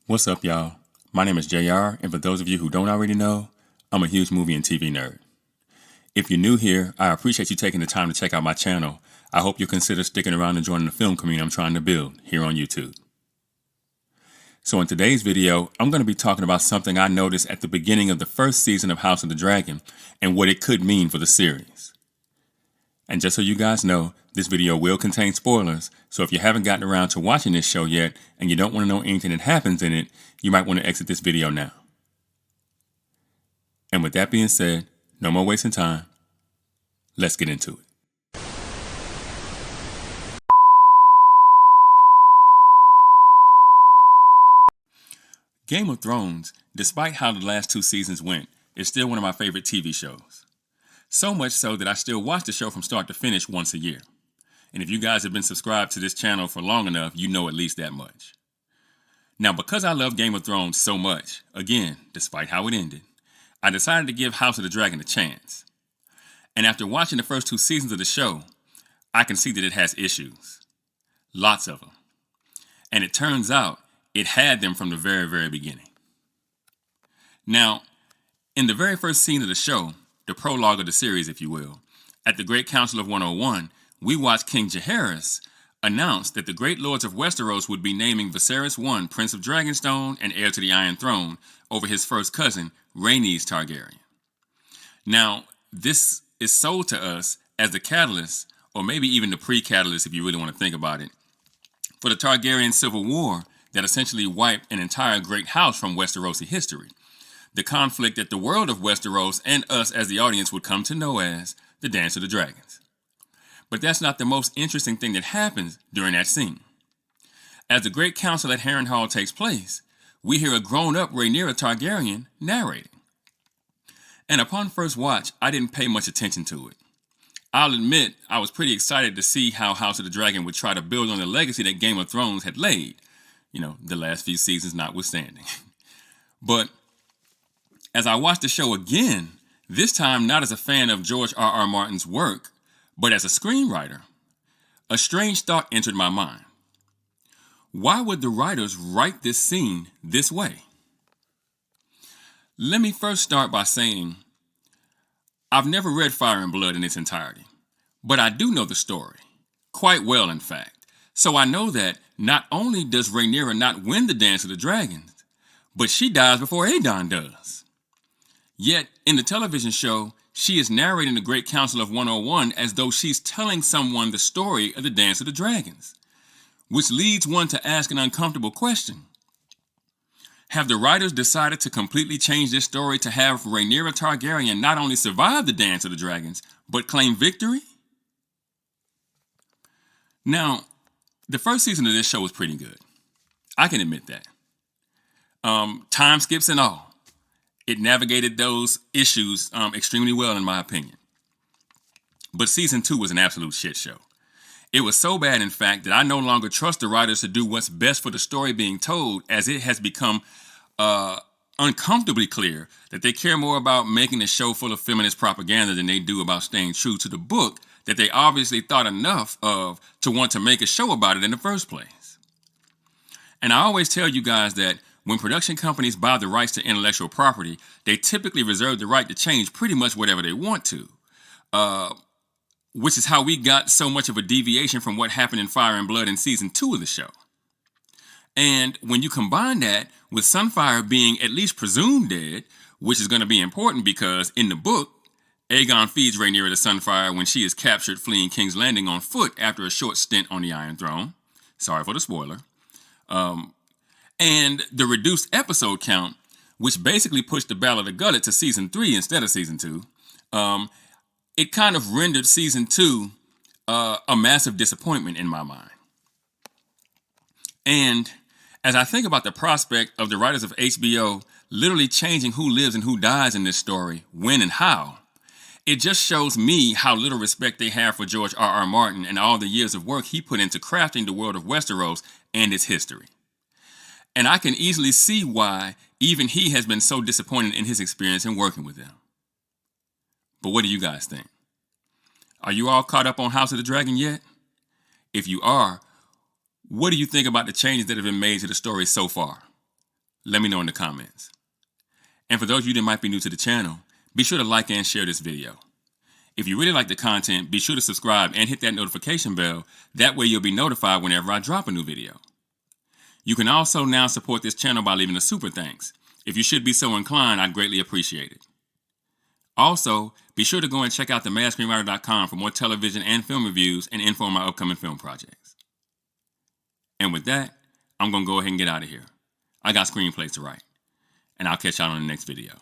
What's up, y'all? My name is JR, and for those of you who don't already know, I'm a huge movie and TV nerd. If you're new here, I appreciate you taking the time to check out my channel. I hope you'll consider sticking around and joining the film community I'm trying to build here on YouTube. So in today's video, I'm going to be talking about something I noticed at the beginning of the first season of House of the Dragon and what it could mean for the series. And just so you guys know, this video will contain spoilers, so if you haven't gotten around to watching this show yet and you don't want to know anything that happens in it, you might want to exit this video now. And with that being said, no more wasting time. Let's get into it. Game of Thrones, despite how the last two seasons went, is still one of my favorite TV shows. So much so that I still watch the show from start to finish once a year. And if you guys have been subscribed to this channel for long enough, you know at least that much. Now, because I love Game of Thrones so much, again, despite how it ended, I decided to give House of the Dragon a chance. And after watching the first two seasons of the show, I can see that it has issues. Lots of them. And it turns out it had them from the very, very beginning. Now, in the very first scene of the show, the prologue of the series, if you will, at the Great Council of 101, we watched King Jaehaerys announce that the great lords of Westeros would be naming Viserys I, Prince of Dragonstone and heir to the Iron Throne, over his first cousin, Rhaenys Targaryen. Now, this is sold to us as the catalyst, or maybe even the pre-catalyst if you really want to think about it, for the Targaryen Civil War that essentially wiped an entire great house from Westerosi history. The conflict that the world of Westeros and us as the audience would come to know as the Dance of the Dragons. But that's not the most interesting thing that happens during that scene. As the Great Council at Harrenhal takes place, we hear a grown-up Rhaenyra Targaryen narrating. And upon first watch, I didn't pay much attention to it. I'll admit I was pretty excited to see how House of the Dragon would try to build on the legacy that Game of Thrones had laid, the last few seasons notwithstanding. But as I watched the show again, this time not as a fan of George R.R. Martin's work, but as a screenwriter, a strange thought entered my mind. Why would the writers write this scene this way? Let me first start by saying, I've never read Fire and Blood in its entirety, but I do know the story, quite well in fact. So I know that not only does Rhaenyra not win the Dance of the Dragons, but she dies before Aegon does. Yet, in the television show, she is narrating the Great Council of 101 as though she's telling someone the story of the Dance of the Dragons, which leads one to ask an uncomfortable question. Have the writers decided to completely change this story to have Rhaenyra Targaryen not only survive the Dance of the Dragons, but claim victory? Now, the first season of this show was pretty good. I can admit that. Time skips and all. It navigated those issues extremely well, in my opinion. But season 2 was an absolute shit show. It was so bad, in fact, that I no longer trust the writers to do what's best for the story being told, as it has become uncomfortably clear that they care more about making the show full of feminist propaganda than they do about staying true to the book that they obviously thought enough of to want to make a show about it in the first place. And I always tell you guys that when production companies buy the rights to intellectual property, they typically reserve the right to change pretty much whatever they want to, which is how we got so much of a deviation from what happened in Fire and Blood in season 2 of the show. And when you combine that with Sunfire being at least presumed dead, which is going to be important because in the book, Aegon feeds Rhaenyra to Sunfire when she is captured fleeing King's Landing on foot after a short stint on the Iron Throne. Sorry for the spoiler. And the reduced episode count, which basically pushed the Battle of the Gullet to season 3 instead of season 2, it kind of rendered season 2 a massive disappointment in my mind. And as I think about the prospect of the writers of HBO literally changing who lives and who dies in this story, when and how, it just shows me how little respect they have for George R.R. Martin and all the years of work he put into crafting the world of Westeros and its history. And I can easily see why even he has been so disappointed in his experience in working with them. But what do you guys think? Are you all caught up on House of the Dragon yet? If you are, what do you think about the changes that have been made to the story so far? Let me know in the comments. And for those of you that might be new to the channel, be sure to like and share this video. If you really like the content, be sure to subscribe and hit that notification bell. That way you'll be notified whenever I drop a new video. You can also now support this channel by leaving a super thanks. If you should be so inclined, I'd greatly appreciate it. Also, be sure to go and check out themadScreenwriter.com for more television and film reviews and info on my upcoming film projects. And with that, I'm going to go ahead and get out of here. I got screenplays to write. And I'll catch y'all on the next video.